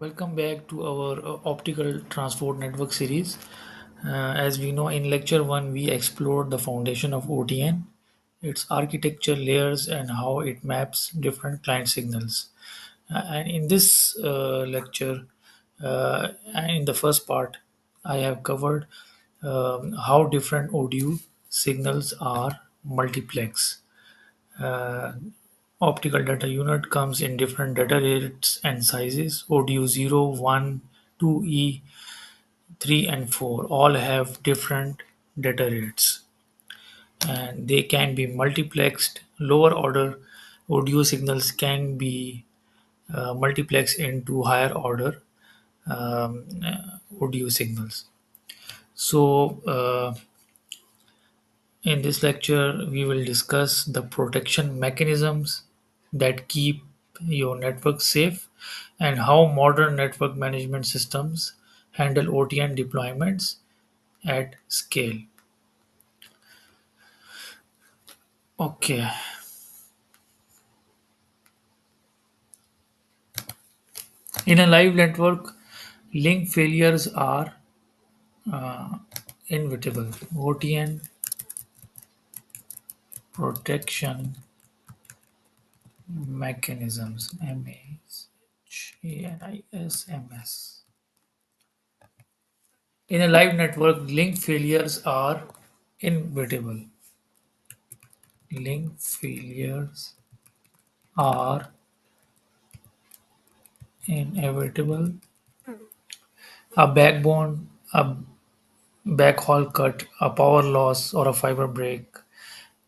Welcome back to our optical transport network series. As we know, in lecture 1, we explored the foundation of OTN, its architecture layers, and how it maps different client signals. And in this lecture, and in the first part, I have covered how different audio signals are multiplex. Uh, Optical data unit comes in different data rates and sizes. Audio 0, 1, 2E, 3 and 4 all have different data rates and they can be multiplexed. Lower order audio signals can be multiplexed into higher order audio signals. So, in this lecture, we will discuss the protection mechanisms that keep your network safe and how modern network management systems handle OTN deployments at scale. Okay, in a live network, link failures are inevitable. OTN protection mechanisms, MANISMS. In a live network, link failures are inevitable. Link failures are inevitable. A backbone, a backhaul cut, a power loss, or a fiber break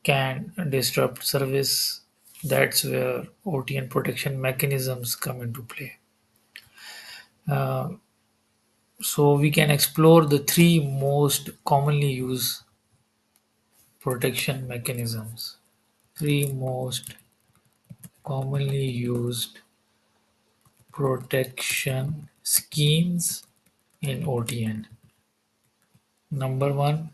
can disrupt service. That's where OTN protection mechanisms come into play. So we can explore the three most commonly used protection mechanisms. Three most commonly used protection schemes in OTN. Number one,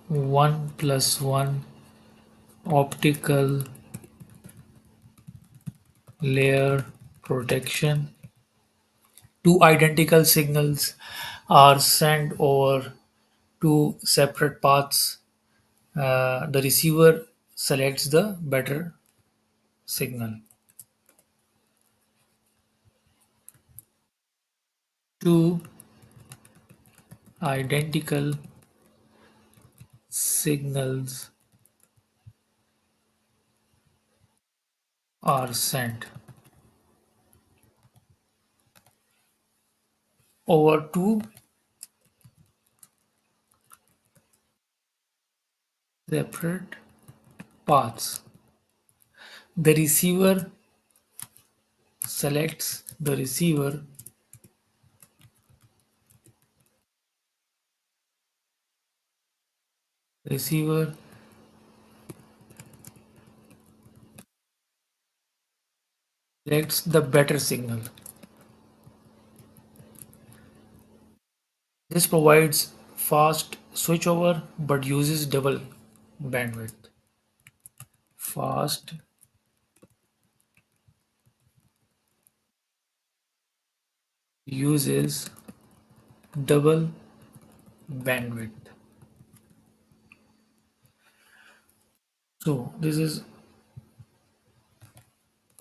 one plus one optical layer protection. Two identical signals are sent over two separate paths. The receiver selects the better signal. Two identical signals are sent over two separate paths. The receiver selects the better signal. This provides fast switchover but uses double bandwidth. Fast uses double bandwidth. So this is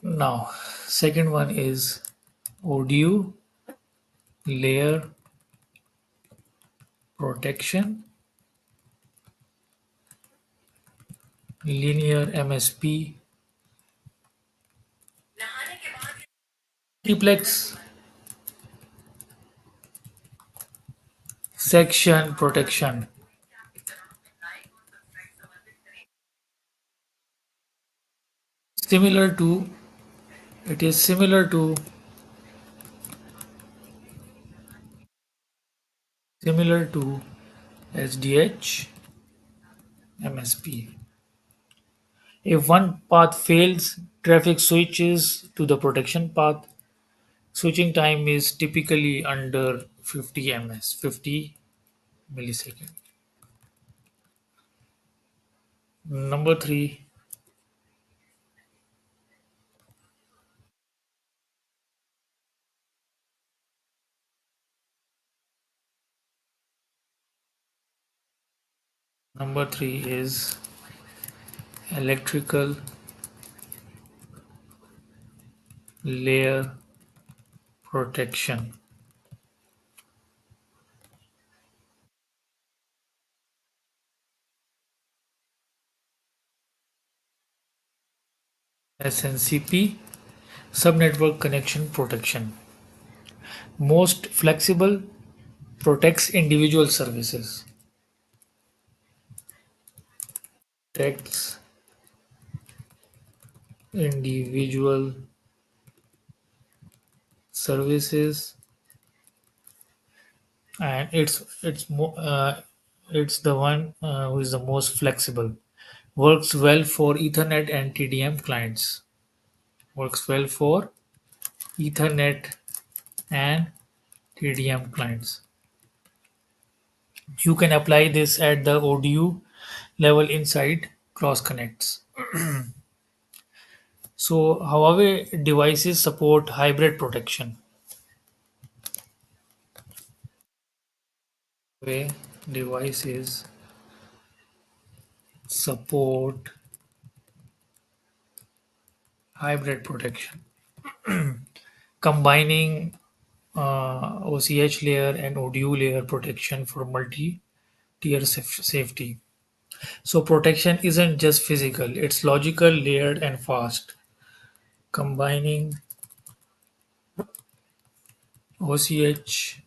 now second one is audio layer protection, linear MSP, multiplex section protection. Similar to it is similar to SDH MSP. If one path fails, traffic switches to the protection path. Switching time is typically under 50 ms, 50 millisecond. Number three, number three is electrical layer protection. SNCP, subnetwork connection protection. Most flexible, protects individual services. Protects individual services, and it's the one who is the most flexible. Works well for Ethernet and TDM clients. Works well for Ethernet and TDM clients. You can apply this at the ODU level inside cross connects. So Huawei devices support hybrid protection. Huawei devices support hybrid protection, combining OCH layer and ODU layer protection for multi-tier safety. So protection isn't just physical; it's logical, layered, and fast. Combining OCH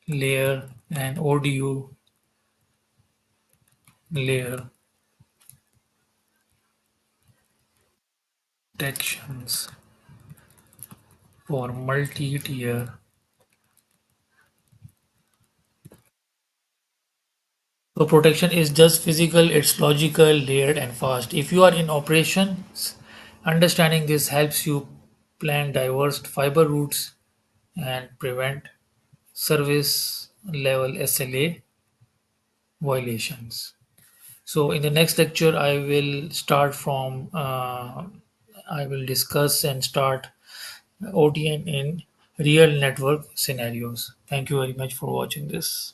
layer and ODU layer protections for multi-tier. So protection is just physical, it's logical, layered, and fast. If you are in operations, understanding this helps you plan diverse fiber routes and prevent service level SLA violations. So in the next lecture, I will discuss and start OTN in real network scenarios. Thank you very much for watching this.